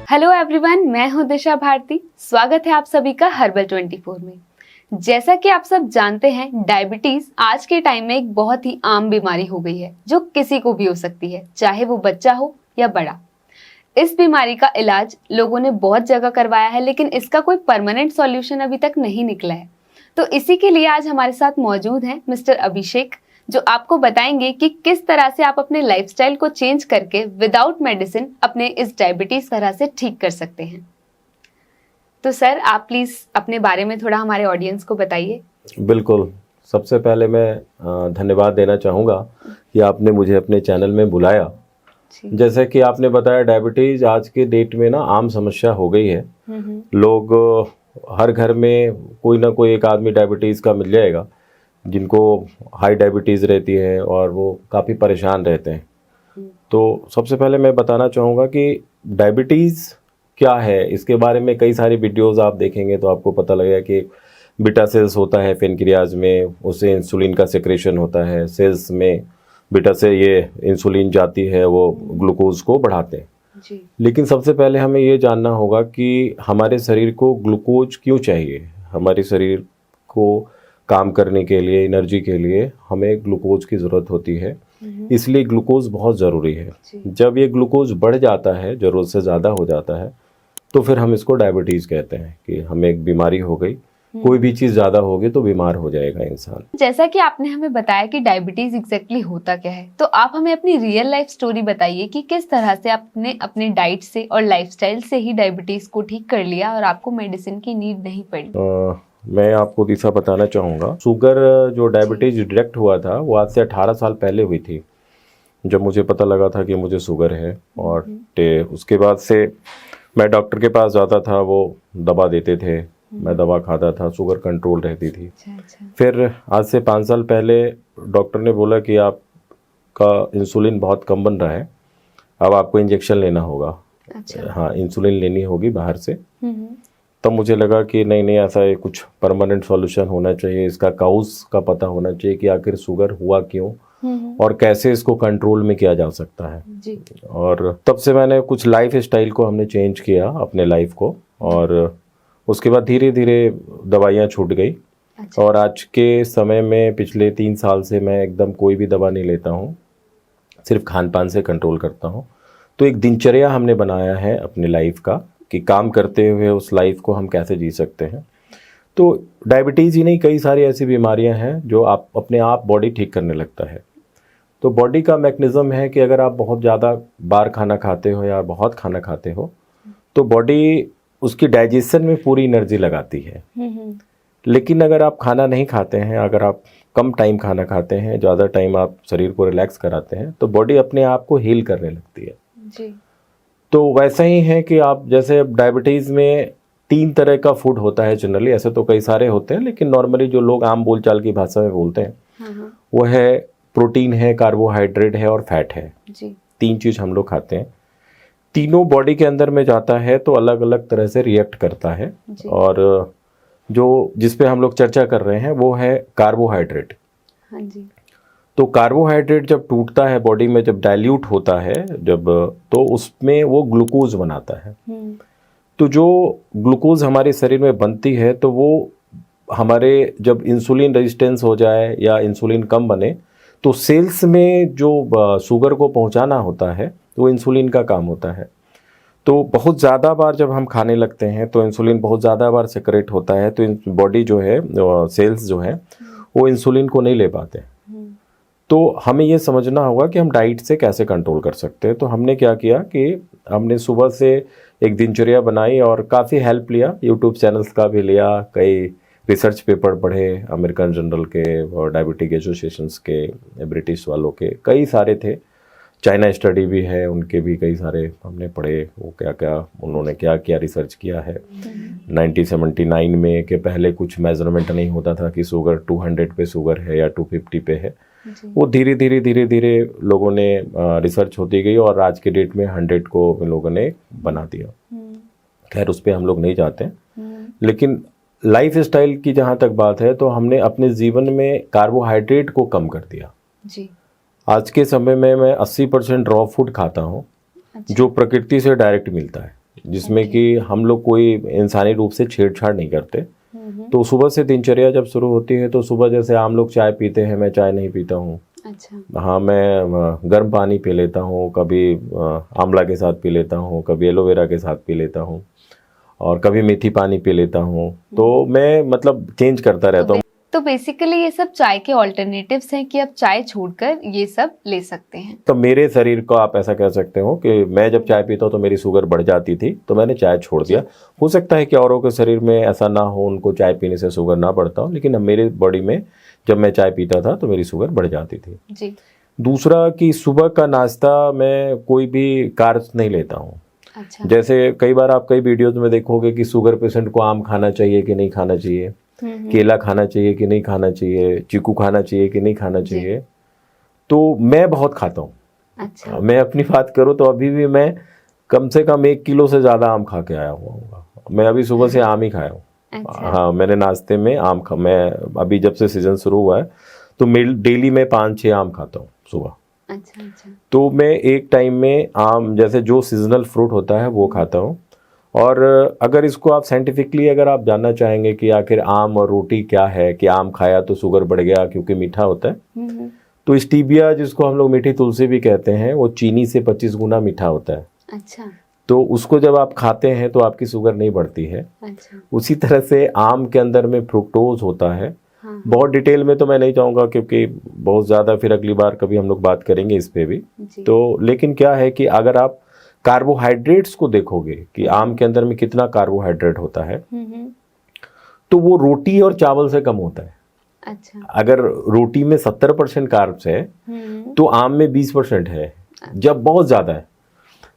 Hello everyone, मैं हूं दिशा भारती। स्वागत है आप सभी का हर्बल 24 में। जैसा कि आप सब जानते हैं, डायबिटीज आज के टाइम में एक बहुत ही आम बीमारी हो गई है जो किसी को भी हो सकती है, चाहे वो बच्चा हो या बड़ा। इस बीमारी का इलाज लोगों ने बहुत जगह करवाया है, लेकिन इसका कोई परमानेंट सॉल्यूशन अभी तक नहीं निकला है। तो इसी के लिए आज हमारे साथ मौजूद हैं मिस्टर अभिषेक, जो आपको बताएंगे कि किस तरह से आप अपने लाइफस्टाइल को चेंज करके विदाउट मेडिसिन अपने इस डायबिटीज तरह से ठीक कर सकते हैं। तो सर, आप प्लीज अपने बारे में थोड़ा हमारे ऑडियंस को बताइए। बिल्कुल। सबसे पहले मैं धन्यवाद देना चाहूँगा कि आपने मुझे अपने चैनल में बुलाया। जैसे कि आपने बताया, डायबिटीज आज के डेट में ना आम समस्या हो गई है। लोग हर घर में कोई ना कोई एक आदमी डायबिटीज़ का मिल जाएगा जिनको हाई डायबिटीज़ रहती है और वो काफ़ी परेशान रहते हैं। तो सबसे पहले मैं बताना चाहूँगा कि डायबिटीज़ क्या है। इसके बारे में कई सारी वीडियोस आप देखेंगे तो आपको पता लगेगा कि बीटा सेल्स होता है पेनक्रियाज में, उससे इंसुलिन का सेक्रेशन होता है। सेल्स में बीटा से ये इंसुलिन जाती है, वो ग्लूकोज को बढ़ाते हैं जी। लेकिन सबसे पहले हमें ये जानना होगा कि हमारे शरीर को ग्लूकोज क्यों चाहिए। हमारे शरीर को काम करने के लिए, एनर्जी के लिए हमें ग्लूकोज की ज़रूरत होती है, इसलिए ग्लूकोज बहुत ज़रूरी है। जब ये ग्लूकोज बढ़ जाता है, ज़रूरत से ज़्यादा हो जाता है, तो फिर हम इसको डायबिटीज़ कहते हैं कि हमें एक बीमारी हो गई। कोई भी चीज़ ज़्यादा होगी तो बीमार हो जाएगा इंसान। जैसा कि आपने हमें बताया कि डायबिटीज एग्जैक्टली होता क्या है, तो आप हमें अपनी रियल लाइफ स्टोरी बताइए कि किस तरह से आपने अपने डाइट से और लाइफस्टाइल से ही डायबिटीज को ठीक कर लिया और आपको मेडिसिन की नीड नहीं पड़ी। मैं आपको दिशा बताना चाहूँगा। शुगर जो डायबिटीज डिटेक्ट हुआ था वो आज से 18 साल पहले हुई थी, जब मुझे पता लगा था कि मुझे शुगर है। और उसके बाद से मैं डॉक्टर के पास जाता था, वो दवा देते थे, मैं दवा खाता था, शुगर कंट्रोल रहती थी। फिर आज से 5 साल पहले डॉक्टर ने बोला कि आपका इंसुलिन बहुत कम बन रहा है, अब आपको इंजेक्शन लेना होगा। हाँ, इंसुलिन लेनी होगी बाहर से। तब मुझे लगा कि नहीं, ऐसा है, कुछ परमानेंट सॉल्यूशन होना चाहिए, इसका काउज का पता होना चाहिए कि आखिर शुगर हुआ क्यों और कैसे इसको कंट्रोल में किया जा सकता है जी। और तब से मैंने कुछ लाइफ स्टाइल को हमने चेंज किया अपने लाइफ को, और उसके बाद धीरे धीरे दवाइयाँ छूट गई। और आज के समय में पिछले 3 साल से मैं एकदम कोई भी दवा नहीं लेता हूँ, सिर्फ खान पान से कंट्रोल करता हूँ। तो एक दिनचर्या हमने बनाया है अपने लाइफ का कि काम करते हुए उस लाइफ को हम कैसे जी सकते हैं। तो डायबिटीज़ ही नहीं, कई सारी ऐसी बीमारियां हैं जो आप अपने आप बॉडी ठीक करने लगता है। तो बॉडी का मैकेनिज्म है कि अगर आप बहुत ज़्यादा बार खाना खाते हो या बहुत खाना खाते हो तो बॉडी उसकी डाइजेशन में पूरी एनर्जी लगाती है। लेकिन अगर आप खाना नहीं खाते हैं, अगर आप कम टाइम खाना खाते हैं, ज़्यादा टाइम आप शरीर को रिलैक्स कराते हैं, तो बॉडी अपने आप को हील करने लगती है जी। तो वैसा ही है कि आप जैसे डायबिटीज़ में 3 तरह का फूड होता है जनरली, ऐसे तो कई सारे होते हैं लेकिन नॉर्मली जो लोग आम बोलचाल की भाषा में बोलते हैं वो है प्रोटीन है, कार्बोहाइड्रेट है और फैट है जी। 3 चीज़ हम लोग खाते हैं। तीनों बॉडी के अंदर में जाता है तो अलग अलग तरह से रिएक्ट करता है। और जो जिस पे हम लोग चर्चा कर रहे हैं वो है कार्बोहाइड्रेट। हाँ जी। तो कार्बोहाइड्रेट जब टूटता है बॉडी में, जब डाइल्यूट होता है जब, तो उसमें वो ग्लूकोज बनाता है। तो जो ग्लूकोज हमारे शरीर में बनती है तो वो हमारे जब इंसुलिन रेजिस्टेंस हो जाए या इंसुलिन कम बने तो सेल्स में जो शुगर को पहुंचाना होता है तो वो इंसुलिन का काम होता है। तो बहुत ज़्यादा बार जब हम खाने लगते हैं तो इंसुलिन बहुत ज़्यादा बार सेक्रेट होता है, तो बॉडी जो है, सेल्स जो है वो इंसुलिन को नहीं ले पाते। तो हमें ये समझना होगा कि हम डाइट से कैसे कंट्रोल कर सकते हैं। तो हमने क्या किया कि हमने सुबह से एक दिनचर्या बनाई और काफ़ी हेल्प लिया, यूट्यूब चैनल्स का भी लिया, कई रिसर्च पेपर पढ़े अमेरिकन जर्नल के और डायबिटिक एसोसिएशंस के, ब्रिटिश वालों के कई सारे थे, चाइना स्टडी भी है, उनके भी कई सारे हमने पढ़े, वो क्या क्या उन्होंने क्या क्या रिसर्च किया है 1979 में, कि पहले कुछ मेजरमेंट नहीं होता था कि शुगर 200 पे शुगर है या 250 पे है। वो धीरे धीरे लोगों ने रिसर्च होती गई और आज के डेट में 100 को लोगों ने बना दिया। खैर उस पर हम लोग नहीं जाते, लेकिन लाइफ स्टाइल की जहाँ तक बात है तो हमने अपने जीवन में कार्बोहाइड्रेट को कम कर दिया जी। आज के समय में मैं 80% रॉ फूड खाता हूँ। जो प्रकृति से डायरेक्ट मिलता है। जिसमें कि हम लोग कोई इंसानी रूप से छेड़छाड़ नहीं करते। तो सुबह से दिनचर्या जब शुरू होती है तो सुबह जैसे आम लोग चाय पीते हैं, मैं चाय नहीं पीता हूँ। अच्छा। हाँ, मैं गर्म पानी पी लेता हूँ, कभी आंवला के साथ पी लेता हूँ, कभी एलोवेरा के साथ पी लेता हूँ, और कभी मेथी पानी पी लेता हूँ। तो मैं मतलब चेंज करता रहता हूँ। तो बेसिकली ये सब चाय के ऑल्टरनेटिव्स हैं कि आप चाय छोड़कर ये सब ले सकते हैं। तो मेरे शरीर को आप ऐसा कह सकते हो कि मैं जब चाय पीता हूँ तो मेरी शुगर बढ़ जाती थी, तो मैंने चाय छोड़ दिया। हो सकता है कि औरों के शरीर में ऐसा ना हो, उनको चाय पीने से शुगर ना बढ़ता हो, लेकिन मेरे बॉडी में जब मैं चाय पीता था तो मेरी शुगर बढ़ जाती थी जी। दूसरा कि सुबह का नाश्ता मैं कोई भी कार्ब्स नहीं लेता हूँ। अच्छा। जैसे कई बार आप कई वीडियोज में देखोगे कि शुगर पेशेंट को आम खाना चाहिए कि नहीं खाना चाहिए, केला खाना चाहिए कि नहीं खाना चाहिए, चीकू खाना चाहिए कि नहीं खाना चाहिए। तो मैं बहुत खाता हूँ। अच्छा। मैं अपनी बात करूँ तो अभी भी मैं कम से कम 1 किलो से ज़्यादा आम खा के आया हुआ हूँ। मैं अभी सुबह से आम ही खाया हूँ। अच्छा। हाँ, मैंने नाश्ते में मैं अभी जब से सीजन शुरू हुआ है तो डेली मैं 5-6 आम खाता हूँ सुबह। अच्छा। अच्छा। तो मैं एक टाइम में आम, जैसे जो सीजनल फ्रूट होता है वो खाता हूँ। और अगर इसको आप साइंटिफिकली अगर आप जानना चाहेंगे कि आखिर आम और रोटी क्या है, कि आम खाया तो शुगर बढ़ गया क्योंकि मीठा होता है, तो स्टीविया जिसको हम लोग मीठी तुलसी भी कहते हैं, वो चीनी से 25 गुना मीठा होता है। अच्छा। तो उसको जब आप खाते हैं तो आपकी शुगर नहीं बढ़ती है। अच्छा। उसी तरह से आम के अंदर में फ्रुक्टोज होता है। बहुत डिटेल में तो मैं नहीं चाहूँगा क्योंकि बहुत ज़्यादा फिर अगली बार कभी हम लोग बात करेंगे इस पे भी। तो लेकिन क्या है कि अगर आप कार्बोहाइड्रेट्स को देखोगे कि आम के अंदर में कितना कार्बोहाइड्रेट होता है, तो वो रोटी और चावल से कम होता है। अच्छा। अगर रोटी में 70% कार्ब्स है तो आम में 20% है, जब बहुत ज़्यादा है।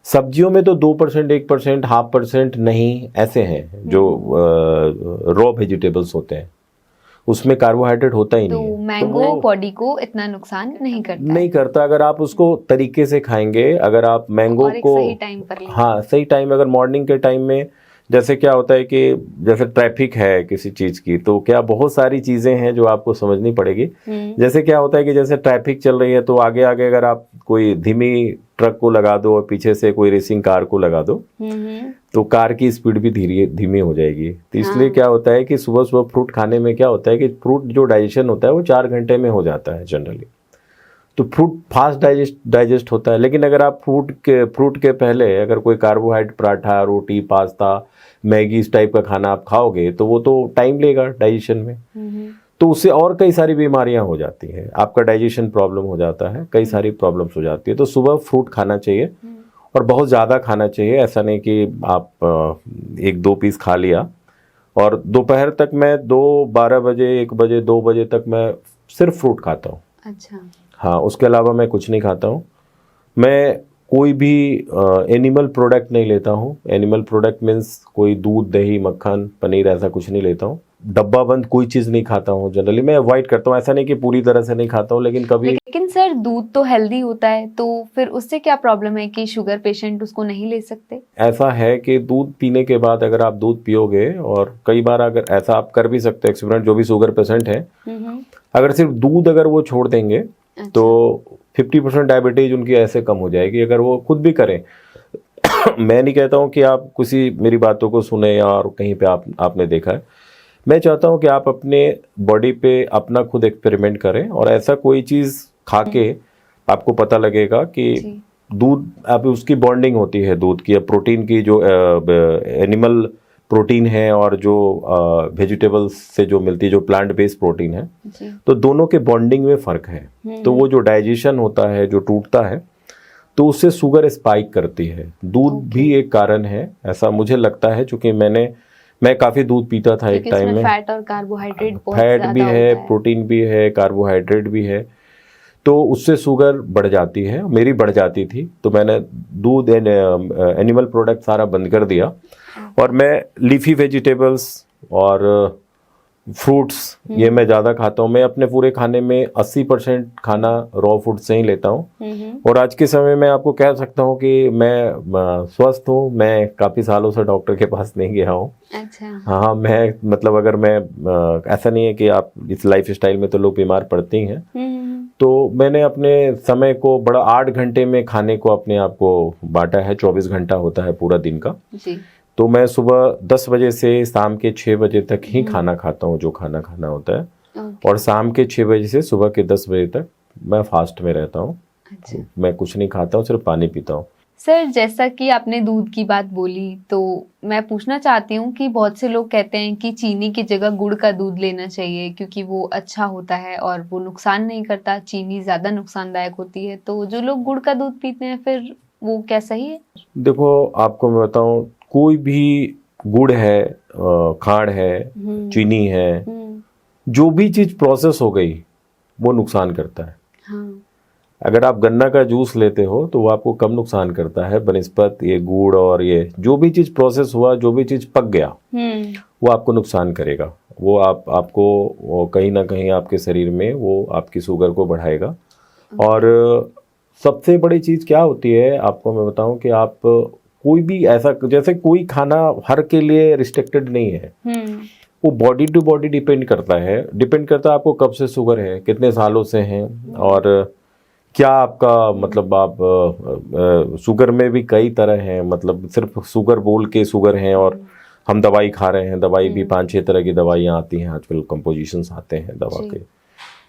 सब्जियों में तो 2%, 1%, 0.5% नहीं, ऐसे हैं जो रॉ वेजिटेबल्स होते हैं, उसमें कार्बोहाइड्रेट होता ही नहीं है। तो मैंगो बॉडी को इतना नुकसान नहीं करता। नहीं करता अगर आप उसको तरीके से खाएंगे। अगर आप मैंगो को सही टाइम पर लेंगे। हाँ, सही टाइम, अगर मॉर्निंग के टाइम में, जैसे क्या होता है कि जैसे ट्रैफिक है किसी चीज़ की, तो क्या बहुत सारी चीज़ें हैं जो आपको समझनी पड़ेगी। जैसे क्या होता है कि जैसे ट्रैफिक चल रही है तो आगे आगे अगर आप कोई धीमी ट्रक को लगा दो और पीछे से कोई रेसिंग कार को लगा दो, तो कार की स्पीड भी धीमी हो जाएगी। तो इसलिए क्या होता है कि सुबह सुबह फ्रूट खाने में क्या होता है कि फ्रूट जो डाइजेशन होता है वो 4 घंटे में हो जाता है जनरली। तो फ्रूट फास्ट डाइजेस्ट होता है। लेकिन अगर आप फ्रूट के पहले अगर कोई कार्बोहाइड्रेट, पराठा, रोटी, पास्ता, मैगी, इस टाइप का खाना आप खाओगे तो वो तो टाइम लेगा डाइजेशन में। तो उससे और कई सारी बीमारियां हो जाती हैं, आपका डाइजेशन प्रॉब्लम हो जाता है, कई सारी प्रॉब्लम्स हो जाती है। तो सुबह फ्रूट खाना चाहिए और बहुत ज़्यादा खाना चाहिए। ऐसा नहीं कि आप 1-2 पीस खा लिया। और दोपहर तक मैं 12 बजे, 1 बजे, 2 बजे तक मैं सिर्फ फ्रूट खाता हूँ। अच्छा। हाँ, उसके अलावा मैं कुछ नहीं खाता हूँ। मैं कोई भी एनिमल प्रोडक्ट नहीं लेता हूँ। एनिमल प्रोडक्ट मीन्स कोई दूध, दही, मक्खन, पनीर, ऐसा कुछ नहीं लेता हूँ। डब्बा बंद कोई चीज़ नहीं खाता हूँ। जनरली मैं अवॉइड करता हूँ। ऐसा नहीं कि पूरी तरह से नहीं खाता हूँ, लेकिन कभी। लेकिन सर दूध तो हेल्दी होता है, तो फिर उससे क्या प्रॉब्लम है कि शुगर पेशेंट उसको नहीं ले सकते? ऐसा है कि दूध पीने के बाद अगर आप दूध पियोगे, और कई बार अगर ऐसा आप कर भी सकते हैं एक्सपेरिमेंट, जो भी शुगर पेशेंट है, अगर सिर्फ दूध अगर वो छोड़ देंगे तो 50% डायबिटीज उनकी ऐसे कम हो जाएगी, अगर वो खुद भी करें। मैं नहीं कहता हूँ कि आप किसी मेरी बातों को सुने या और कहीं पे आपने देखा है। मैं चाहता हूँ कि आप अपने बॉडी पे अपना खुद एक्सपेरिमेंट करें, और ऐसा कोई चीज़ खा के आपको पता लगेगा कि दूध, अब उसकी बॉन्डिंग होती है दूध की या प्रोटीन की, जो एनिमल प्रोटीन है और जो वेजिटेबल्स से जो मिलती है, जो प्लांट बेस्ड प्रोटीन है, तो दोनों के बॉन्डिंग में फ़र्क है। तो वो जो डाइजेशन होता है, जो टूटता है, तो उससे शुगर स्पाइक करती है। दूध भी एक कारण है, ऐसा मुझे लगता है, चूँकि मैं काफ़ी दूध पीता था एक टाइम में। फैट और कार्बोहाइड्रेट बहुत फैट ज़्यादा भी है, होता है। प्रोटीन भी है, कार्बोहाइड्रेट भी है, तो उससे शुगर बढ़ जाती है। मेरी बढ़ जाती थी, तो मैंने दूध एनिमल प्रोडक्ट सारा बंद कर दिया, और मैं लीफी वेजिटेबल्स और फ्रूट्स ये मैं ज़्यादा खाता हूँ। मैं अपने पूरे खाने में 80% खाना रॉ फूड से ही लेता हूँ। और आज के समय में आपको कह सकता हूँ कि मैं स्वस्थ हूँ। मैं काफ़ी सालों से डॉक्टर के पास नहीं गया हूँ। अच्छा। हाँ, मैं मतलब अगर मैं ऐसा नहीं है कि आप इस लाइफ स्टाइल में तो लोग बीमार पड़ते ही हैं, तो मैंने अपने समय को बड़ा 8 घंटे में खाने को अपने आप को बांटा है। 24 घंटा होता है पूरा दिन का जी। तो मैं सुबह 10 बजे से शाम के 6 बजे तक ही खाना खाता हूँ, जो खाना खाना होता है। और शाम के 6 बजे से सुबह के 10 बजे तक मैं फास्ट में रहता हूँ। अच्छा। मैं कुछ नहीं खाता हूँ, सिर्फ पानी पीता हूँ। सर, जैसा कि आपने दूध की बात बोली तो मैं पूछना चाहती हूँ कि बहुत से लोग कहते हैं कि चीनी की जगह गुड़ का दूध लेना चाहिए क्योंकि वो अच्छा होता है और वो नुकसान नहीं करता, चीनी ज़्यादा नुकसानदायक होती है। तो जो लोग गुड़ का दूध पीते हैं फिर वो क्या सही है? देखो, आपको मैं बताऊँ, कोई भी गुड़ है, खांड है, चीनी है, जो भी चीज़ प्रोसेस हो गई वो नुकसान करता है। हाँ। अगर आप गन्ना का जूस लेते हो तो वो आपको कम नुकसान करता है बनिस्पत ये गुड़, और ये जो भी चीज़ प्रोसेस हुआ, जो भी चीज़ पक गया वो आपको नुकसान करेगा। वो आपको कहीं ना कहीं आपके शरीर में वो आपकी शुगर को बढ़ाएगा। और सबसे बड़ी चीज़ क्या होती है, आपको मैं बताऊं कि आप कोई भी ऐसा, जैसे कोई खाना हर के लिए रिस्ट्रिक्टेड नहीं है, वो बॉडी टू बॉडी डिपेंड करता है। डिपेंड करता है आपको कब से शुगर है, कितने सालों से हैं, और क्या आपका मतलब आप शुगर में भी कई तरह हैं। मतलब सिर्फ शुगर बोल के शुगर हैं, और हम दवाई खा रहे हैं। दवाई भी 5-6 तरह की दवाइयाँ आती हैं आजकल, कंपोजिशंस आते हैं दवा के।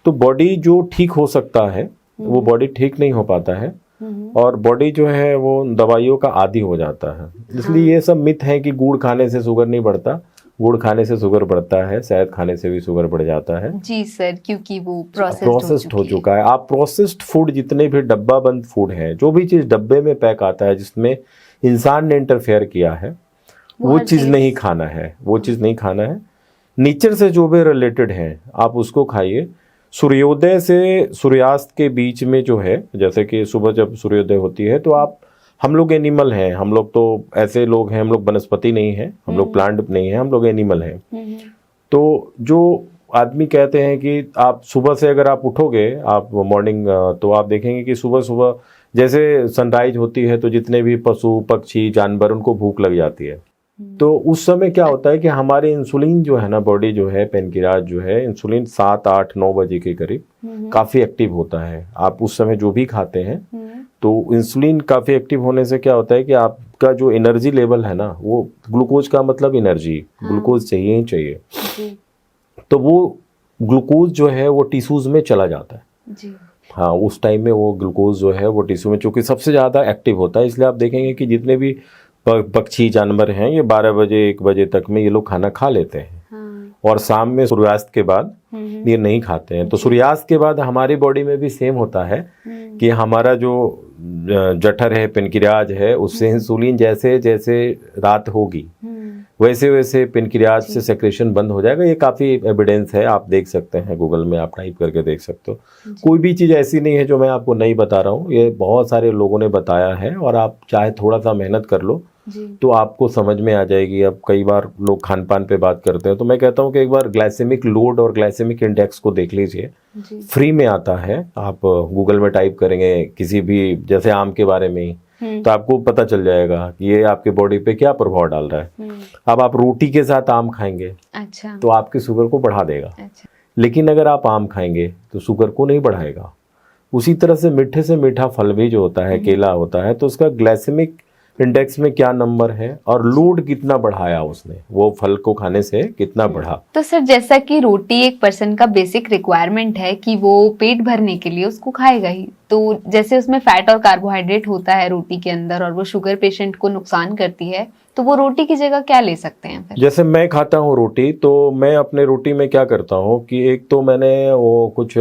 तो बॉडी जो ठीक हो सकता है वो बॉडी ठीक नहीं हो पाता है, और बॉडी जो है वो दवाइयों का आदी हो जाता है। इसलिए ये सब मिथ है कि गुड़ खाने से शुगर नहीं बढ़ता। गुड़ खाने से शुगर बढ़ता है, शहद खाने से भी शुगर बढ़ जाता है। जी सर, क्योंकि वो प्रोसेस्ड हो चुका है। आप प्रोसेस्ड फूड, जितने भी डब्बा बंद फूड है, जो भी चीज़ डब्बे में पैक आता है जिसमें इंसान ने इंटरफेयर किया है, वो चीज़ नहीं खाना है। वो चीज़ नहीं खाना है। नेचर से जो भी रिलेटेड है आप उसको खाइए। सूर्योदय से सूर्यास्त के बीच में जो है, जैसे कि सुबह जब सूर्योदय होती है तो हम लोग एनिमल हैं, हम लोग तो ऐसे लोग हैं, हम लोग वनस्पति नहीं हैं, हम लोग प्लांट नहीं हैं, हम लोग एनिमल हैं। तो जो आदमी कहते हैं कि आप सुबह से अगर आप उठोगे, आप मॉर्निंग, तो आप देखेंगे कि सुबह सुबह जैसे सनराइज होती है तो जितने भी पशु पक्षी जानवर, उनको भूख लग जाती है। तो उस समय क्या होता है कि हमारे इंसुलिन जो है ना, बॉडी जो है, पेनक्रियाज जो है, इंसुलिन 7, 8, 9 बजे के करीब काफ़ी एक्टिव होता है। आप उस समय जो भी खाते हैं तो इंसुलिन काफ़ी एक्टिव होने से क्या होता है कि आपका जो एनर्जी लेवल है ना, वो ग्लूकोज का मतलब एनर्जी, ग्लूकोज चाहिए ही चाहिए। तो वो ग्लूकोज जो है वो टिश्यूज में चला जाता है जी। हाँ, उस टाइम में वो ग्लूकोज जो है वो टिश्यू में चूँकि सबसे ज़्यादा एक्टिव होता है। इसलिए आप देखेंगे कि जितने भी पक्षी जानवर हैं, ये 12 बजे 1 बजे तक में ये लोग खाना खा लेते हैं। और शाम में सूर्यास्त के बाद ये नहीं खाते हैं। तो सूर्यास्त के बाद हमारी बॉडी में भी सेम होता है कि हमारा जो जठर है, पेनक्रियाज है, उससे इंसुलिन जैसे जैसे रात होगी वैसे वैसे पेनक्रियाज से सेक्रेशन बंद हो जाएगा। ये काफ़ी एविडेंस है, आप देख सकते हैं, गूगल में आप टाइप करके देख सकते हो। कोई भी चीज़ ऐसी नहीं है जो मैं आपको नहीं बता रहा हूँ, ये बहुत सारे लोगों ने बताया है। और आप चाहे थोड़ा सा मेहनत कर लो तो आपको समझ में आ जाएगी। अब कई बार लोग खान पान पे बात करते हैं, तो मैं कहता हूँ कि एक बार ग्लाइसेमिक लोड और ग्लाइसेमिक इंडेक्स को देख लीजिए, फ्री में आता है। आप गूगल में टाइप करेंगे किसी भी, जैसे आम के बारे में ही, तो आपको पता चल जाएगा कि ये आपके बॉडी पे क्या प्रभाव डाल रहा है। अब आप रोटी के साथ आम खाएंगे तो आपकी शुगर को बढ़ा देगा, लेकिन अगर आप आम खाएंगे तो शुगर को नहीं बढ़ाएगा। उसी तरह से मीठा फल भी जो होता है, केला होता है, तो उसका ग्लाइसेमिक इंडेक्स में क्या नंबर है और लोड कितना बढ़ाया उसने, वो फल को खाने से कितना बढ़ा। तो सर, जैसा कि रोटी एक पर्सन का बेसिक रिक्वायरमेंट है कि वो पेट भरने के लिए उसको खाएगा ही, तो जैसे उसमें फैट और कार्बोहाइड्रेट होता है रोटी के अंदर और वो शुगर पेशेंट को नुकसान करती है, तो वो रोटी की जगह क्या ले सकते हैं फिर? जैसे मैं खाता हूँ रोटी, तो मैं अपने रोटी में क्या करता हूँ कि एक तो मैंने वो कुछ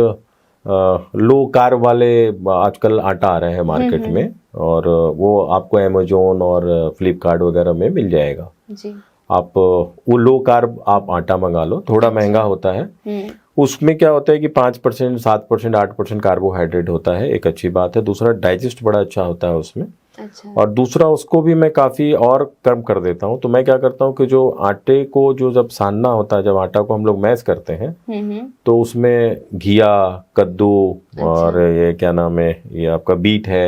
लो कार्ब वाले आजकल आटा आ रहे हैं मार्केट में, और वो आपको अमेजोन और फ्लिपकार्ट वगैरह में मिल जाएगा जी। आप वो लो कार्ब आप आटा मंगा लो, थोड़ा महंगा होता है। उसमें क्या होता है कि 5%, 7%, 8% कार्बोहाइड्रेट होता है, एक अच्छी बात है। दूसरा, डाइजेस्ट बड़ा अच्छा होता है उसमें। अच्छा। और दूसरा, उसको भी मैं काफ़ी और कम कर देता हूँ। तो मैं क्या करता हूँ कि जो आटे को जो जब सानना होता है, जब आटा को हम लोग मैश करते हैं, तो उसमें घिया, कद्दू, और ये क्या नाम है, ये आपका बीट है,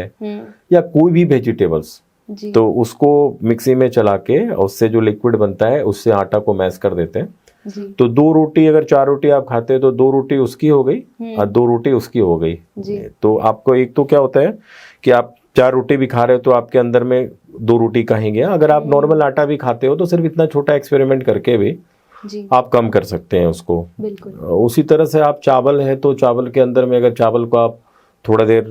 या कोई भी वेजिटेबल्स, तो उसको मिक्सी में चला के उससे जो लिक्विड बनता है उससे आटा को मैश कर देते हैं। जी। तो 2 रोटी, अगर 4 रोटी आप खाते हैं तो 2 रोटी उसकी हो गई और 2 रोटी उसकी हो गई। जी। तो आपको एक तो क्या होता है कि आप 4 रोटी भी खा रहे हो तो आपके अंदर में 2 रोटी का ही गया। अगर आप नॉर्मल आटा भी खाते हो तो सिर्फ इतना छोटा एक्सपेरिमेंट करके भी जी। आप कम कर सकते हैं उसको। बिल्कुल। उसी तरह से आप चावल है तो चावल के अंदर में अगर चावल को आप थोड़ा देर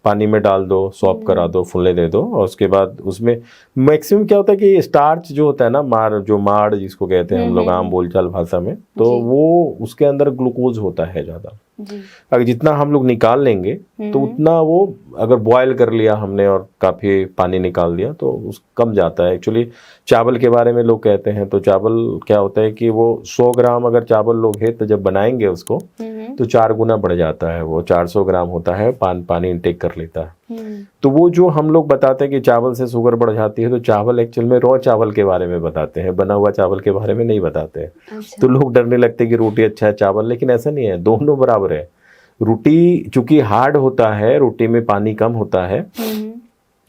पानी में डाल दो, सॉप करा दो, फूलने दे दो, और उसके बाद उसमें मैक्सिमम क्या होता है कि स्टार्च जो होता है ना, माड़ जिसको कहते हैं हम लोग आम बोलचाल भाषा में, तो जी। वो उसके अंदर ग्लूकोज होता है ज़्यादा। जी। अगर जितना हम लोग निकाल लेंगे तो उतना वो, अगर बॉयल कर लिया हमने और काफ़ी पानी निकाल दिया तो उस कम जाता है। एक्चुअली चावल के बारे में लोग कहते हैं, तो चावल क्या होता है कि वो 100 ग्राम अगर चावल लोग है तो जब बनाएंगे उसको तो 4 गुना बढ़ जाता है, वो 400 ग्राम होता है, पानी इनटेक कर लेता है। तो वो जो हम लोग बताते हैं कि चावल से शुगर बढ़ जाती है, तो चावल एक्चुअल में रॉ चावल के बारे में बताते हैं, बना हुआ चावल के बारे में नहीं बताते हैं। अच्छा। तो लोग डरने लगते हैं कि रोटी अच्छा है चावल, लेकिन ऐसा नहीं है, दोनों बराबर है। रोटी चूंकि हार्ड होता है, रोटी में पानी कम होता है,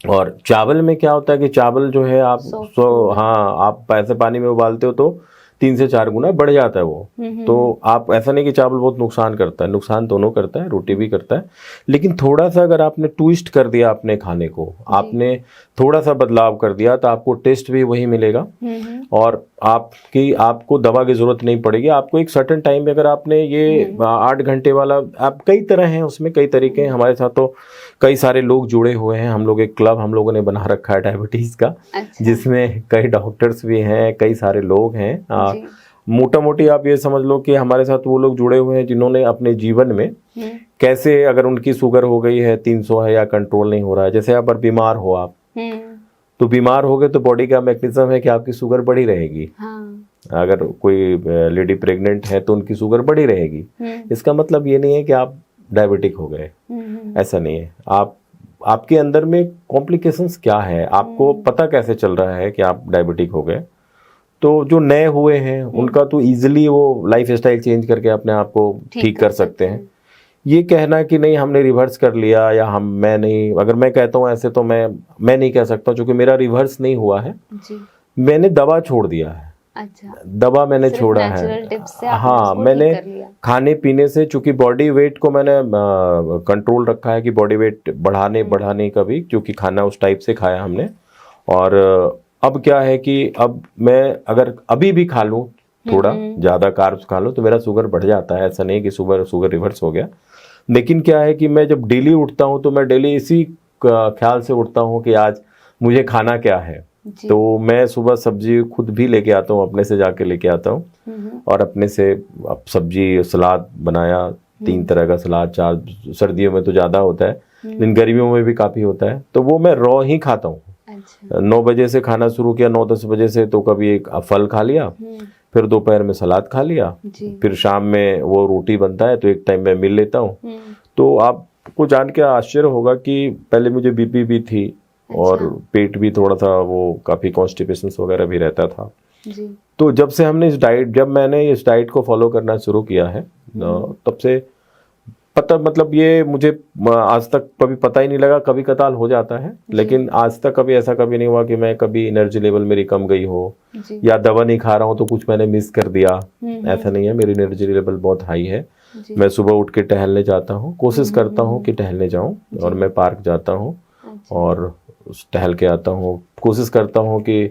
और चावल में क्या होता है कि चावल जो है आप हाँ, आप ऐसे पानी में उबालते हो तो 3 से 4 गुना बढ़ जाता है वो। तो आप, ऐसा नहीं कि चावल बहुत नुकसान करता है, नुकसान दोनों करता है, रोटी भी करता है, लेकिन थोड़ा सा अगर आपने ट्विस्ट कर दिया अपने खाने को, आपने थोड़ा सा बदलाव कर दिया तो आपको टेस्ट भी वही मिलेगा, और आपको दवा की जरूरत नहीं पड़ेगी। आपको एक सर्टेन टाइम में, अगर आपने ये 8 घंटे वाला, आप कई तरह हैं उसमें, कई तरीके हैं। हमारे साथ तो कई सारे लोग जुड़े हुए हैं, हम लोग एक क्लब हम लोगों ने बना रखा है डायबिटीज का। अच्छा। जिसमें कई डॉक्टर्स भी हैं, कई सारे लोग हैं। मोटा मोटी आप ये समझ लो कि हमारे साथ वो लोग जुड़े हुए हैं जिन्होंने अपने जीवन में कैसे, अगर उनकी शुगर हो गई है 300 है या कंट्रोल नहीं हो रहा है, जैसे आप बीमार हो आप, तो बीमार हो गए तो बॉडी का मैकेनिज्म है कि आपकी शुगर बढ़ी रहेगी। हाँ। अगर कोई लेडी प्रेग्नेंट है तो उनकी शुगर बढ़ी रहेगी। इसका मतलब ये नहीं है कि आप डायबिटिक हो गए, ऐसा नहीं है। आपके अंदर में कॉम्प्लिकेशंस क्या है, आपको पता कैसे चल रहा है कि आप डायबिटिक हो गए। तो जो नए हुए हैं उनका तो इजीली वो लाइफ स्टाइल चेंज करके अपने आप को ठीक कर सकते हैं। ये कहना कि नहीं हमने रिवर्स कर लिया, या मैं नहीं, अगर मैं कहता हूँ ऐसे तो मैं नहीं कह सकता, क्योंकि मेरा रिवर्स नहीं हुआ है जी। मैंने दवा छोड़ दिया है। अच्छा। दवा मैंने छोड़ा है। हाँ, मैंने खाने पीने से, चूंकि बॉडी वेट को मैंने कंट्रोल रखा है कि बॉडी वेट बढ़ाने का भी, क्योंकि खाना उस टाइप से खाया हमने। और अब क्या है कि अब मैं अगर अभी भी खा लूँ, थोड़ा ज़्यादा कार्ब्स खा लूँ, तो मेरा शुगर बढ़ जाता है। ऐसा नहीं कि शुगर रिवर्स हो गया, लेकिन क्या है कि मैं जब डेली उठता हूँ तो मैं डेली इसी ख्याल से उठता हूँ कि आज मुझे खाना क्या है। तो मैं सुबह सब्जी खुद भी लेके आता हूँ, अपने से जाके लेके आता हूँ, और अपने से अब सब्जी सलाद बनाया, 3 तरह का सलाद, 4, सर्दियों में तो ज़्यादा होता है, लेकिन गर्मियों में भी काफ़ी होता है। तो वो मैं रॉ ही खाता हूँ। 9 बजे से खाना शुरू किया, 9-10 बजे से, तो कभी एक फल खा लिया, फिर दोपहर में सलाद खा लिया, फिर शाम में वो रोटी बनता है तो एक टाइम मैं मिल लेता हूँ। तो आपको जान के आश्चर्य होगा कि पहले मुझे बीपी भी थी, और पेट भी थोड़ा सा वो काफ़ी कॉन्स्टिपेशन वगैरह भी रहता था जी। तो जब मैंने इस डाइट को फॉलो करना शुरू किया है, तब से मतलब ये मुझे आज तक कभी पता ही नहीं लगा। कभी कताल हो जाता है, लेकिन आज तक कभी ऐसा कभी नहीं हुआ कि मैं कभी एनर्जी लेवल मेरी कम गई हो, या दवा नहीं खा रहा हूँ तो कुछ मैंने मिस कर दिया। ऐसा नहीं है, मेरी एनर्जी लेवल बहुत हाई है। मैं सुबह उठ के टहलने जाता हूँ, कोशिश करता हूँ कि टहलने जाऊँ, और मैं पार्क जाता हूँ और टहल के आता हूँ। कोशिश करता हूँ कि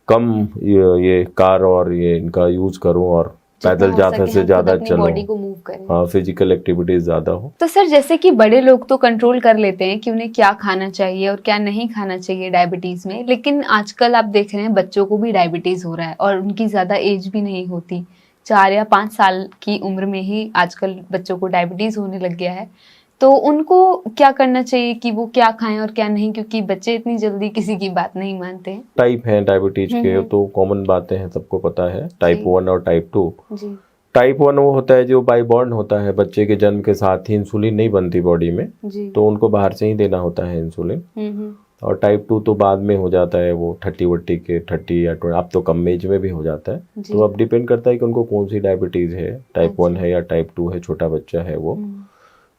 कम ये कार और ये इनका यूज करूँ, और पैदल ज़्यादा से ज़्यादा चलो, बॉडी को मूव करें। हाँ, फिजिकल एक्टिविटीज ज़्यादा हो। तो सर, जैसे कि बड़े लोग तो कंट्रोल कर लेते हैं कि उन्हें क्या खाना चाहिए और क्या नहीं खाना चाहिए डायबिटीज में, लेकिन आजकल आप देख रहे हैं बच्चों को भी डायबिटीज हो रहा है, और उनकी ज़्यादा एज भी नहीं होती, 4 या 5 साल की उम्र में ही आजकल बच्चों को डायबिटीज होने लग गया है। तो उनको क्या करना चाहिए कि वो क्या खाएं और क्या नहीं, क्योंकि बच्चे इतनी जल्दी किसी की बात नहीं मानते हैं। टाइप हैं डायबिटीज के, तो कॉमन बातें हैं, सबको पता है, टाइप 1 और टाइप 2। टाइप 1 वो होता है जो बाई बॉर्न होता है, बच्चे के जन्म के साथ ही इंसुलिन नहीं बनती बॉडी में, तो उनको बाहर से ही देना होता है इंसुलिन। और टाइप 2 तो बाद में हो जाता है, वो 30 या 20, अब तो कम एज में भी हो जाता है। तो अब डिपेंड करता है कि उनको कौन सी डायबिटीज है, टाइप 1 है या टाइप 2 है, छोटा बच्चा है वो,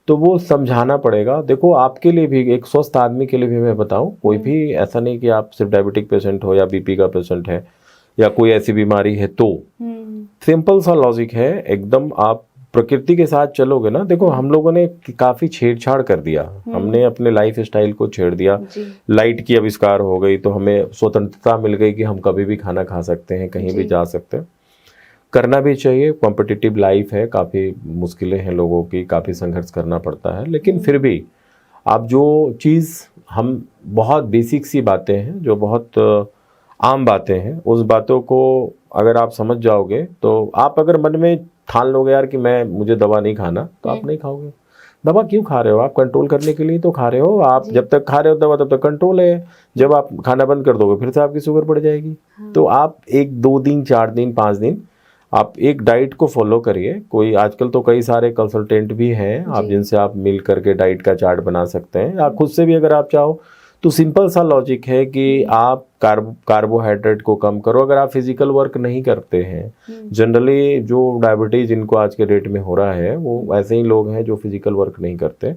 तो वो समझाना पड़ेगा। देखो, आपके लिए भी, एक स्वस्थ आदमी के लिए भी मैं बताऊं, कोई भी ऐसा नहीं कि आप सिर्फ डायबिटिक पेशेंट हो या बीपी का पेशेंट है, या कोई ऐसी बीमारी है तो सिंपल सा लॉजिक है एकदम। आप प्रकृति के साथ चलोगे ना, देखो हम लोगों ने काफी छेड़छाड़ कर दिया, हमने अपने लाइफ स्टाइल को छेड़ दिया। लाइट की आविष्कार हो गई तो हमें स्वतंत्रता मिल गई कि हम कभी भी खाना खा सकते हैं, कहीं भी जा सकते हैं। करना भी चाहिए, कॉम्पिटिटिव लाइफ है, काफ़ी मुश्किलें हैं लोगों की, काफ़ी संघर्ष करना पड़ता है, लेकिन फिर भी आप जो चीज़ हम बहुत बेसिक सी बातें हैं, जो बहुत आम बातें हैं, उस बातों को अगर आप समझ जाओगे तो आप अगर मन में ठान लोगे यार कि मुझे दवा नहीं खाना, तो आप नहीं खाओगे। दवा क्यों खा रहे हो? आप कंट्रोल करने के लिए तो खा रहे हो। आप जब तक खा रहे हो दवा तब तक कंट्रोल है, जब आप खाना बंद कर दोगे फिर से आपकी शुगर बढ़ जाएगी। तो आप 1-2 दिन 4 दिन 5 दिन आप एक डाइट को फॉलो करिए। कोई आजकल तो कई सारे कंसल्टेंट भी हैं आप जिनसे आप मिल करके डाइट का चार्ट बना सकते हैं, या खुद से भी अगर आप चाहो तो सिंपल सा लॉजिक है कि आप कार्बोहाइड्रेट को कम करो। अगर आप फिजिकल वर्क नहीं करते हैं, जनरली जो डायबिटीज इनको आज के डेट में हो रहा है वो ऐसे ही लोग हैं जो फिजिकल वर्क नहीं करते।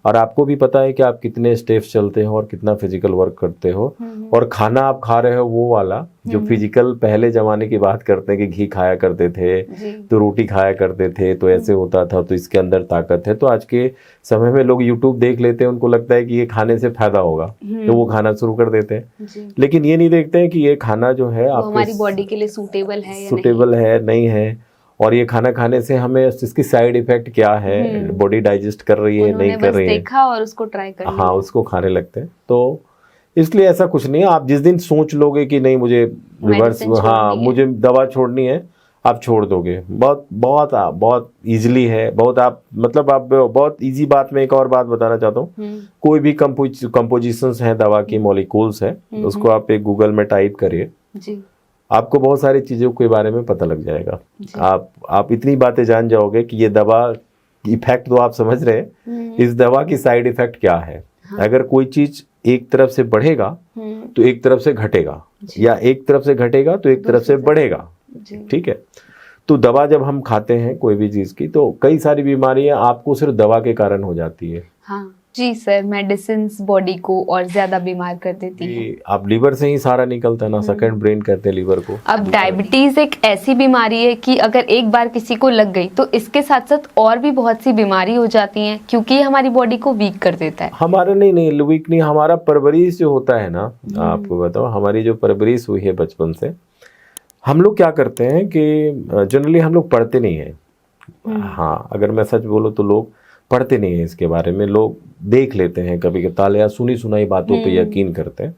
और आपको भी पता है कि आप कितने स्टेप्स चलते हो और कितना फिजिकल वर्क करते हो, और खाना आप खा रहे हो वो वाला जो फिजिकल। पहले जमाने की बात करते हैं कि घी खाया करते थे तो रोटी खाया करते थे तो ऐसे होता था, तो इसके अंदर ताकत है। तो आज के समय में लोग यूट्यूब देख लेते हैं, उनको लगता है कि ये खाने से फायदा होगा तो वो खाना शुरू कर देते हैं, लेकिन ये नहीं देखते हैं कि ये खाना जो है आपके हमारी बॉडी के लिए सूटेबल है या नहीं है, और ये खाना खाने से हमें इसकी साइड इफेक्ट क्या है, बॉडी डाइजेस्ट कर रही है नहीं कर रही है, देखा और उसको ट्राई कर हाँ उसको खाने लगते हैं। तो इसलिए ऐसा कुछ नहीं है। आप जिस दिन सोच लोगे कि नहीं मुझे रिवर्स, हाँ मुझे दवा छोड़नी है, आप छोड़ दोगे। बहुत बहुत बहुत इजीली है, बहुत आप मतलब आप बहुत इजी बात में एक और बात बताना चाहता हूँ। कोई भी कंपोजिशंस हैं दवा की, मॉलिक्यूल्स है, उसको आप एक गूगल में टाइप करिए, आपको बहुत सारी चीज़ों के बारे में पता लग जाएगा। आप इतनी बातें जान जाओगे कि ये दवा इफेक्ट तो आप समझ रहे हैं, इस दवा की साइड इफेक्ट क्या है। अगर कोई चीज एक तरफ से बढ़ेगा तो एक तरफ से घटेगा, या एक तरफ से घटेगा तो एक तरफ से बढ़ेगा, ठीक है। तो दवा जब हम खाते हैं कोई भी चीज की, तो कई सारी बीमारियां आपको सिर्फ दवा के कारण हो जाती है। हाँ जी सर, मेडिसिन बॉडी को और ज्यादा बीमार कर देती है। आप लीवर से ही सारा निकलता है ना, सेकंड ब्रेन कहते हैं लीवर को। अब डायबिटीज एक ऐसी बीमारी है कि अगर एक बार किसी को लग गई तो इसके साथ साथ और भी बहुत सी बीमारी हो जाती हैं, क्योंकि ये हमारी बॉडी को वीक कर देता है। हमारा नहीं वीक नहीं, हमारा परवरिश जो होता है ना, आपको बताओ हमारी जो परवरिश हुई है बचपन से, हम लोग क्या करते हैं कि जनरली हम लोग पढ़ते नहीं हैं। हाँ अगर मैं सच बोलूँ तो लोग पढ़ते नहीं है इसके बारे में, लोग देख लेते हैं कभी कभी या सुनी सुनाई बातों पे यकीन करते हैं।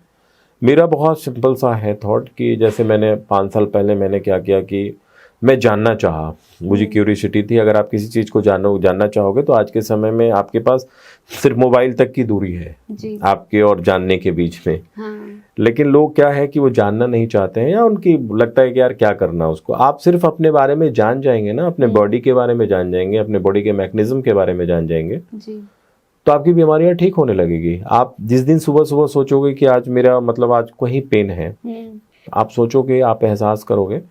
मेरा बहुत सिंपल सा है थॉट कि जैसे मैंने 5 साल पहले मैंने क्या किया कि मैं जानना चाहा, मुझे क्यूरियोसिटी थी। अगर आप किसी चीज़ को जानना चाहोगे तो आज के समय में आपके पास सिर्फ मोबाइल तक की दूरी है आपके और जानने के बीच में। लेकिन लोग क्या है कि वो जानना नहीं चाहते हैं, या उनकी लगता है कि यार क्या करना उसको। आप सिर्फ अपने बारे में जान जाएंगे ना, अपने बॉडी के बारे में जान जाएंगे, अपने बॉडी के मैकेनिज्म के बारे में जान जाएंगे, तो आपकी बीमारियां ठीक होने लगेगी। आप जिस दिन सुबह सुबह सोचोगे कि आज मेरा मतलब आज कोई पेन है, आप सोचोगे, आप एहसास करोगे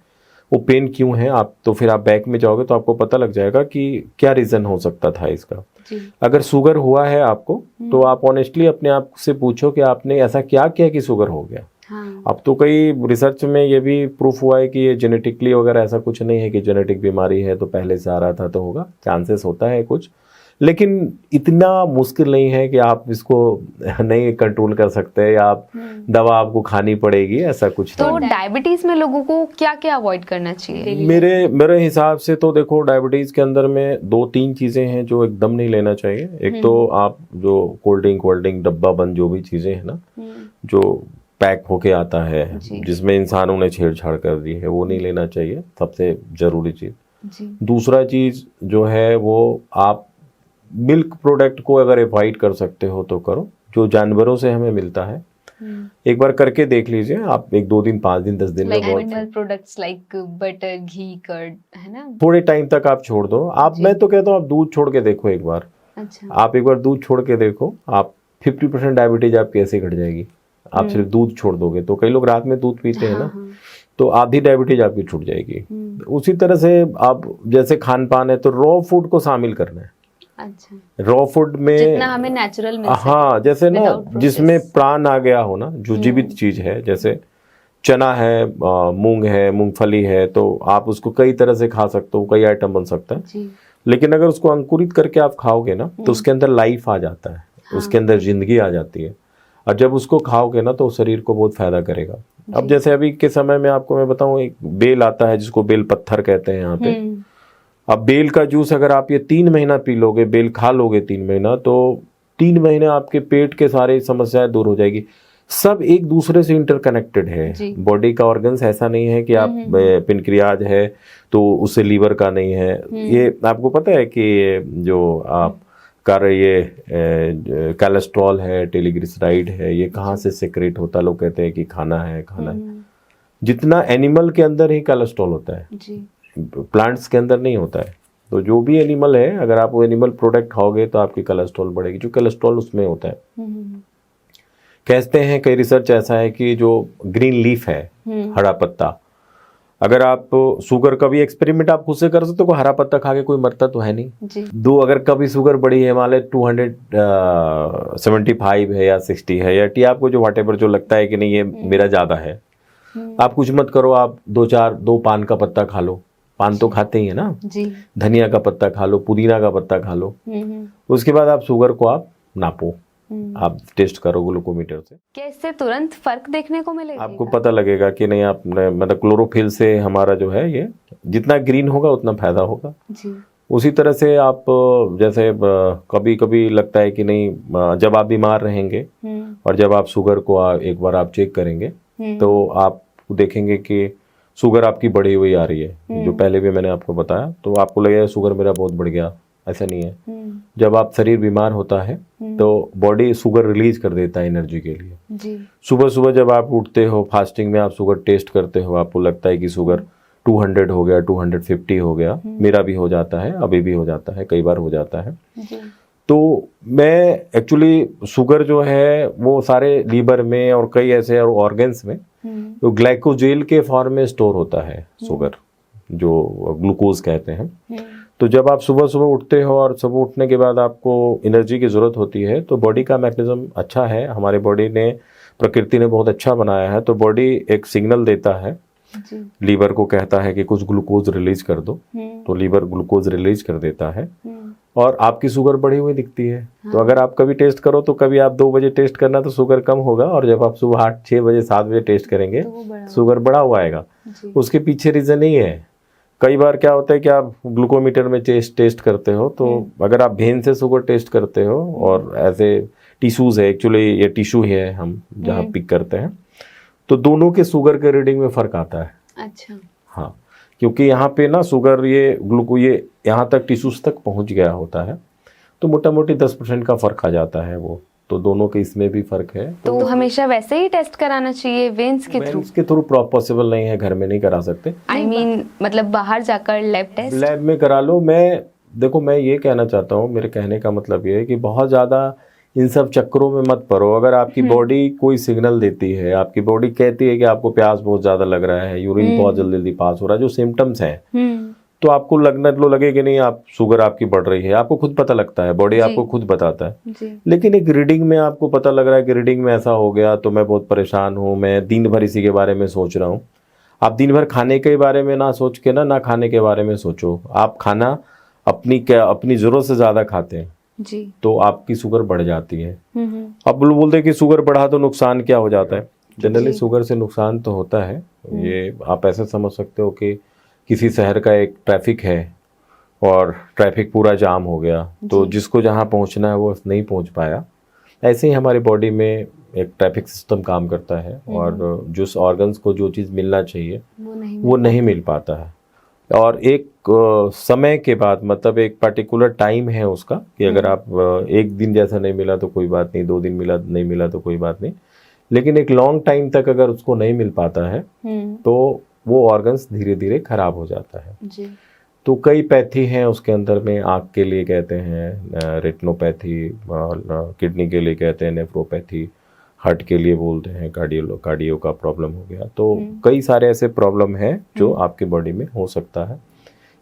वो पेन क्यों है, आप तो फिर आप बैक में जाओगे तो आपको पता लग जाएगा कि क्या रीजन हो सकता था इसका। अगर शुगर हुआ है आपको तो आप ऑनेस्टली अपने आप से पूछो कि आपने ऐसा क्या किया कि शुगर हो गया। अब तो कई रिसर्च में ये भी प्रूफ हुआ है कि ये जेनेटिकली वगैरह ऐसा कुछ नहीं है कि जेनेटिक बीमारी है तो पहले से आ रहा था तो होगा, चांसेस होता है कुछ, लेकिन इतना मुश्किल नहीं है कि आप इसको नहीं कंट्रोल कर सकते, या आप दवा आपको खानी पड़ेगी, ऐसा कुछ तो डायबिटीज में लोगों को क्या क्या अवॉइड करना चाहिए? मेरे हिसाब से तो देखो डायबिटीज के अंदर में 2-3 चीजें हैं जो एकदम नहीं लेना चाहिए। एक तो आप जो कोल्ड ड्रिंक डब्बा बंद जो भी चीजें हैं ना, जो पैक होके आता है जिसमें इंसानों ने छेड़छाड़ कर दी है, वो नहीं लेना चाहिए, सबसे जरूरी चीज। दूसरा चीज जो है वो आप मिल्क प्रोडक्ट को अगर अवॉइड कर सकते हो तो करो, जो जानवरों से हमें मिलता है। एक बार करके देख लीजिए आप, 1-2 दिन 5 दिन 10 दिन में एनिमल प्रोडक्ट्स लाइक बटर, घी, कर्ड, है ना, थोड़े टाइम तक आप छोड़ दो। आप मैं तो कहता हूँ आप दूध छोड़ के देखो एक बार। अच्छा। आप एक बार दूध छोड़ के देखो, आप 50% डायबिटीज आपकी ऐसे घट जाएगी। आप सिर्फ दूध छोड़ दोगे तो कई लोग रात में दूध पीते हैं ना, तो आधी डायबिटीज आपकी छूट जाएगी। उसी तरह से आप जैसे खान पान है तो रॉ फूड को शामिल करना है। अच्छा। रॉ फूड में जितना हमें नेचुरल मिल सके, हाँ जैसे ना जिसमें प्राण आ गया हो ना, जो जीवित चीज है, जैसे चना है, मूंग है, मूंगफली है, तो आप उसको कई तरह से खा सकते हो, कई आइटम बन सकता है जी। लेकिन अगर उसको अंकुरित करके आप खाओगे ना तो उसके अंदर लाइफ आ जाता है, उसके अंदर जिंदगी आ जाती है, और जब उसको खाओगे ना तो शरीर को बहुत फायदा करेगा। अब जैसे अभी के समय में आपको मैं बताऊं, एक बेल आता है जिसको बेल पत्थर कहते हैं यहाँ पे। अब बेल का जूस अगर आप ये 3 महीना पी लोगे, बेल खा लोगे 3 महीना, तो 3 महीने आपके पेट के सारे समस्याएं दूर हो जाएगी। सब एक दूसरे से इंटरकनेक्टेड है। बॉडी का ऑर्गन्स ऐसा नहीं है कि आप पेनक्रियाज है तो उससे लीवर का नहीं है। ये आपको पता है कि जो आप कर ये कोलेस्ट्रॉल है, ट्राइग्लिसराइड है, ये कहाँ से सेक्रेट होता है? लोग कहते हैं कि खाना है। जितना एनिमल के अंदर ही कोलेस्ट्रॉल होता है, प्लांट्स के अंदर नहीं होता है। तो जो भी एनिमल है, अगर आप वो एनिमल प्रोडक्ट खाओगे तो आपकी कोलेस्ट्रॉल बढ़ेगी, जो कोलेस्ट्रॉल उसमें होता है। कहते हैं कई रिसर्च ऐसा है कि जो ग्रीन लीफ है, हरा पत्ता, अगर आप शुगर का भी एक्सपेरिमेंट आप खुद से कर सकते हो, हरा पत्ता खा के कोई मरता तो है नहीं। दो अगर कभी शुगर बढ़ी है, मान ले 275 है या 60 है या टी, आपको जो व्हाटएवर जो लगता है कि नहीं ये मेरा ज्यादा है, आप कुछ मत करो, आप दो पान का पत्ता खा लो। पान तो खाते ही है ना जी। धनिया का पत्ता खा लो, पुदीना का पत्ता खा लो। उसके बाद आप शुगर को आप नापो, आप टेस्ट करो ग्लूकोमीटर से। क्या इससे तुरंत फर्क देखने को मिलेगा? आपको पता लगेगा कि नहीं, आप मतलब क्लोरोफिल से हमारा जो है ये जितना ग्रीन होगा उतना फायदा होगा जी। उसी तरह से आप जैसे कभी कभी लगता है कि नहीं, जब आप बीमार रहेंगे और जब आप शुगर को एक बार आप चेक करेंगे तो आप देखेंगे कि शुगर आपकी बढ़ी हुई आ रही है, जो पहले भी मैंने आपको बताया। तो आपको लगेगा शुगर मेरा बहुत बढ़ गया, ऐसा नहीं है। जब आप शरीर बीमार होता है तो बॉडी शुगर रिलीज कर देता है एनर्जी के लिए जी। सुबह सुबह जब आप उठते हो, फास्टिंग में आप शुगर टेस्ट करते हो, आपको लगता है कि शुगर 200 हो गया, 250 हो गया। मेरा भी हो जाता है, अभी भी हो जाता है, कई बार हो जाता है जी। तो मैं एक्चुअली शुगर जो है वो सारे लीवर में और कई ऐसे और ऑर्गन्स में तो ग्लाइकोजेल के फॉर्म में स्टोर होता है शुगर, जो ग्लूकोज कहते हैं। तो जब आप सुबह सुबह उठते हो और सुबह उठने के बाद आपको एनर्जी की ज़रूरत होती है, तो बॉडी का मैकेनिज्म अच्छा है, हमारे बॉडी ने, प्रकृति ने बहुत अच्छा बनाया है। तो बॉडी एक सिग्नल देता है जी। लीवर को कहता है कि कुछ ग्लूकोज रिलीज कर दो, तो लीवर ग्लूकोज रिलीज कर देता है और आपकी शुगर बढ़ी हुई दिखती है। तो अगर आप कभी टेस्ट करो तो कभी आप 2 बजे टेस्ट करना तो शुगर कम होगा, और जब आप सुबह 8, 6 बजे, 7 बजे टेस्ट करेंगे तो शुगर बढ़ा हुआ आएगा। उसके पीछे रीजन यही है। कई बार क्या होता है कि आप ग्लूकोमीटर में टेस्ट करते हो, तो अगर आप भेन से शुगर टेस्ट करते हो और ऐसे टिश्यूज है, एक्चुअली ये टिश्यू है हम जहाँ पिक करते हैं, तो दोनों के शुगर के रीडिंग में फर्क आता है। अच्छा हाँ, क्योंकि यहाँ पे ना शुगर ये यहाँ तक टिश्यूज तक पहुँच गया होता है, तो मोटा मोटी 10% का फर्क आ जाता है वो। तो दोनों के इसमें भी फर्क है। तो हमेशा वैसे ही टेस्ट कराना चाहिए वेन्स के थ्रू? के थ्रू पॉसिबल नहीं है, घर में नहीं करा सकते। I mean, मतलब बाहर जाकर लैब टेस्ट? लैब में करा लो। मैं ये कहना चाहता हूँ, मेरे कहने का मतलब ये है कि बहुत ज़्यादा इन सब चक्करों में मत पड़ो। अगर आपकी बॉडी कोई सिग्नल देती है, आपकी बॉडी कहती है कि आपको प्यास बहुत ज़्यादा लग रहा है, यूरिन बहुत जल्दी पास हो रहा है, जो सिम्टम्स हैं, तो आपको लगे कि नहीं आप शुगर आपकी बढ़ रही है, आपको खुद पता लगता है, बॉडी आपको खुद बताता है। लेकिन एक रीडिंग में आपको पता लग रहा है कि रीडिंग में ऐसा हो गया तो मैं बहुत परेशान हूँ, मैं दिन भर इसी के बारे में सोच रहा हूँ। आप दिन भर खाने के बारे में ना सोच के ना खाने के बारे में सोचो। आप खाना अपनी जरूरत से ज्यादा खाते हैं जी, तो आपकी शुगर बढ़ जाती है। अब बोलते हैं कि शुगर बढ़ा तो नुकसान क्या हो जाता है। जनरली शुगर से नुकसान तो होता है। ये आप ऐसे समझ सकते हो कि किसी शहर का एक ट्रैफिक है और ट्रैफिक पूरा जाम हो गया, तो जिसको जहाँ पहुँचना है वो नहीं पहुँच पाया। ऐसे ही हमारी बॉडी में एक ट्रैफिक सिस्टम काम करता है और जिस ऑर्गन्स को जो चीज़ मिलना चाहिए वो नहीं मिल पाता है। और एक समय के बाद, मतलब एक पर्टिकुलर टाइम है उसका कि अगर आप एक दिन जैसा नहीं मिला तो कोई बात नहीं, 2 दिन नहीं मिला तो कोई बात नहीं, लेकिन एक लॉन्ग टाइम तक अगर उसको नहीं मिल पाता है तो वो ऑर्गन्स धीरे धीरे खराब हो जाता है जी। तो कई पैथी हैं उसके अंदर में। आँख के लिए कहते हैं रेटिनोपैथी, किडनी के लिए कहते हैं नेफ्रोपैथी, हार्ट के लिए बोलते हैं कार्डियो का प्रॉब्लम हो गया। तो कई सारे ऐसे प्रॉब्लम हैं जो आपकी बॉडी में हो सकता है,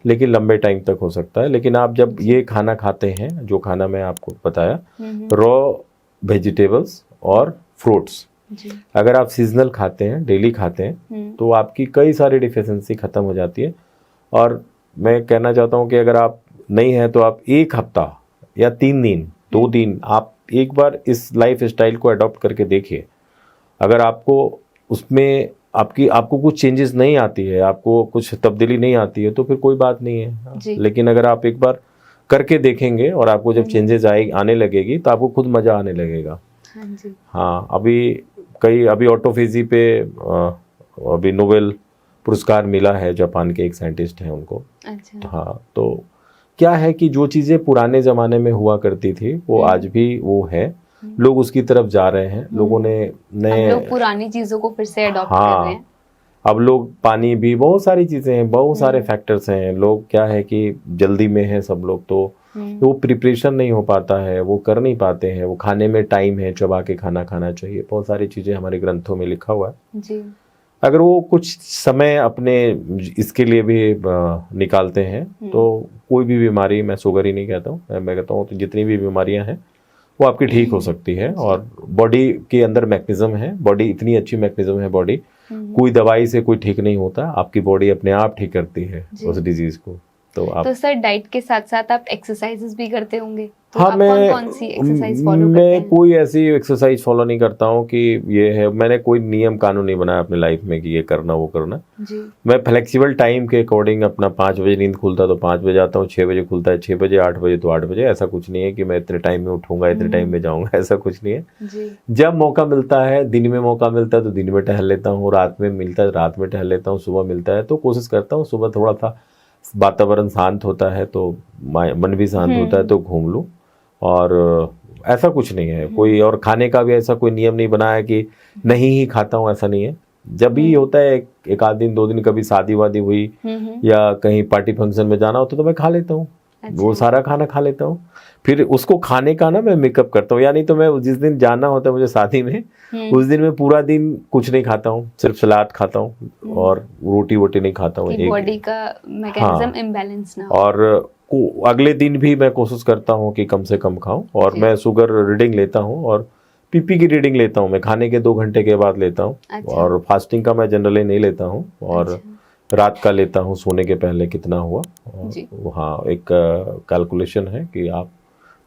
लेकिन लंबे टाइम तक हो सकता है। लेकिन आप जब ये खाना खाते हैं, जो खाना मैं आपको बताया, रॉ वेजिटेबल्स और फ्रूट्स, जी। अगर आप सीजनल खाते हैं, डेली खाते हैं, तो आपकी कई सारी डिफिशियंसी खत्म हो जाती है। और मैं कहना चाहता हूँ कि अगर आप नहीं है तो आप 1 हफ्ता या 3 दिन 2 दिन आप एक बार इस लाइफ स्टाइल को अडॉप्ट करके देखिए। अगर आपको उसमें आपको कुछ चेंजेस नहीं आती है, आपको कुछ तब्दीली नहीं आती है, तो फिर कोई बात नहीं है। लेकिन अगर आप एक बार करके देखेंगे और आपको जब चेंजेस आने लगेगी तो आपको खुद मज़ा आने लगेगा। हाँ जी। हाँ, अभी ऑटोफेजी पे अभी नोबेल पुरस्कार मिला है, जापान के एक साइंटिस्ट हैं उनको। अच्छा। हाँ, तो क्या है कि जो चीज़ें पुराने ज़माने में हुआ करती थी वो आज भी वो है, लोग उसकी तरफ जा रहे हैं। लोगों ने नए लोग पुरानी चीज़ों को फिर से अडॉप्ट कर रहे हैं। अब लोग पानी भी, बहुत सारी चीज़ें हैं, बहुत सारे फैक्टर्स हैं। लोग क्या है कि जल्दी में है सब लोग, तो वो प्रिपरेशन नहीं हो पाता है, वो कर नहीं पाते हैं, वो खाने में टाइम है, चबा के खाना खाना चाहिए, बहुत सारी चीज़ें हमारे ग्रंथों में लिखा हुआ है जी। अगर वो कुछ समय अपने इसके लिए भी निकालते हैं तो कोई भी बीमारी, मैं शुगर ही नहीं कहता हूँ, मैं कहता हूँ तो जितनी भी बीमारियां हैं वो आपकी ठीक हो सकती है। और बॉडी के अंदर मैकेनिज्म है, बॉडी इतनी अच्छी मैकेनिज्म है, बॉडी कोई दवाई से कोई ठीक नहीं होता, आपकी बॉडी अपने आप ठीक करती है उस डिजीज को। तो सर डाइट के साथ साथ आप एक्सरसाइजेस भी करते होंगे, तो हाँ, आप कौन सी एक्सरसाइज फॉलो करते हैं? मैं कोई ऐसी एक्सरसाइज फॉलो नहीं करता हूँ कि ये है, मैंने कोई नियम कानून नहीं बनाया अपने लाइफ में कि ये करना वो करना जी। मैं फ्लेक्सिबल टाइम के अकॉर्डिंग अपना 5 बजे नींद खुलता तो 5 बजे आता हूँ, 6 बजे खुलता है 6 बजे, 8 बजे तो 8 बजे। ऐसा कुछ नहीं है कि मैं इतने टाइम में उठूंगा, इतने टाइम में जाऊंगा, ऐसा कुछ नहीं है जी। जब मौका मिलता है, दिन में मौका मिलता है तो दिन में टहल लेता हूँ, रात में मिलता है रात में टहल लेता हूँ, सुबह मिलता है तो कोशिश करता हूँ सुबह थोड़ा सा वातावरण शांत होता है तो मन भी शांत होता है तो घूम लूँ। और ऐसा कुछ नहीं है कोई, और खाने का भी ऐसा कोई नियम नहीं बनाया कि नहीं ही खाता हूँ, ऐसा नहीं है। जब भी होता है एक आध दिन 2 दिन, कभी शादी वादी हुई या कहीं पार्टी फंक्शन में जाना होता तो मैं खा लेता हूँ। अच्छा। वो सारा खाना खा लेता हूँ, फिर उसको खाने का ना मैं मेकअप करता हूँ। यानी तो मैं जिस दिन जाना होता है मुझे शादी में, उस दिन मैं पूरा दिन कुछ नहीं खाता हूँ, सिर्फ सलाद खाता हूँ और रोटी वोटी नहीं खाता हूँ। बॉडी का मैकेनिज्म इम्बैलेंस ना हो। और अगले दिन भी मैं कोशिश करता हूँ कि कम से कम खाऊं। और मैं शुगर रीडिंग लेता हूँ और पीपी की रीडिंग लेता हूँ, मैं खाने के 2 घंटे के बाद लेता हूँ। अच्छा। और फास्टिंग का मैं जनरली नहीं लेता हूँ, और अच्छा। रात का लेता हूँ सोने के पहले कितना हुआ। और हाँ, एक कैलकुलेशन है कि आप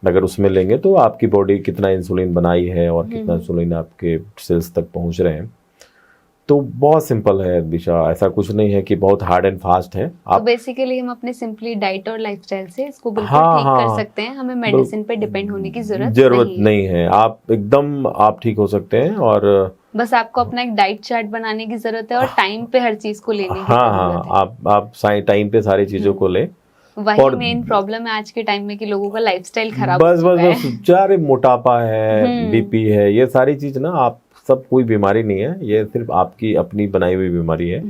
अगर उसमें लेंगे तो आपकी बॉडी कितना इंसुलिन बनाई है और कितना इंसुलिन आपके सेल्स तक पहुँच रहे हैं। तो बहुत सिंपल है दिशा, ऐसा कुछ नहीं है कि बहुत हार्ड एंड फास्ट है। तो बेसिकली हम अपने सिंपली डाइट और लाइफस्टाइल से इसको बिल्कुल ठीक कर सकते हैं, हमें मेडिसिन पे डिपेंड होने की जरूरत नहीं है। आप ठीक हो सकते हैं, और बस आपको अपना एक डाइट चार्ट बनाने की जरूरत है और टाइम पे हर चीज को लेने की जरूरत है। आप टाइम पे सारी चीजों को ले। वही मेन प्रॉब्लम है आज के टाइम में कि लोगों का लाइफस्टाइल खराब बस सारे मोटापा है, बीपी है, ये सारी चीज ना, आप सब कोई बीमारी नहीं है, ये सिर्फ आपकी अपनी बनाई हुई बीमारी है।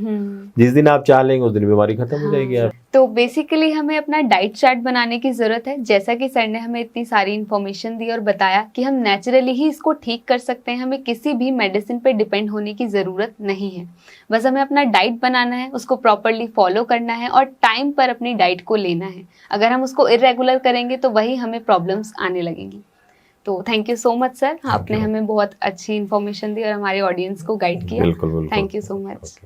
जिस दिन आप चाह लेंगे उस दिन बीमारी खत्म हो जाएगी। आप तो बेसिकली हमें अपना डाइट चार्ट बनाने की जरूरत है। जैसा कि सर ने हमें इतनी सारी इन्फॉर्मेशन दी और बताया कि हम नेचुरली ही इसको ठीक कर सकते हैं, हमें किसी भी मेडिसिन पे डिपेंड होने की जरूरत नहीं है। बस हमें अपना डाइट बनाना है, उसको प्रॉपरली फॉलो करना है और टाइम पर अपनी डाइट को लेना है। अगर हम उसको इरेगुलर करेंगे तो वही हमें प्रॉब्लम्स आने लगेंगी। तो thank you so much sir, आपने हमें बहुत अच्छी इन्फॉर्मेशन दी और हमारे ऑडियंस को गाइड किया। बिल्कुल। Thank you so much.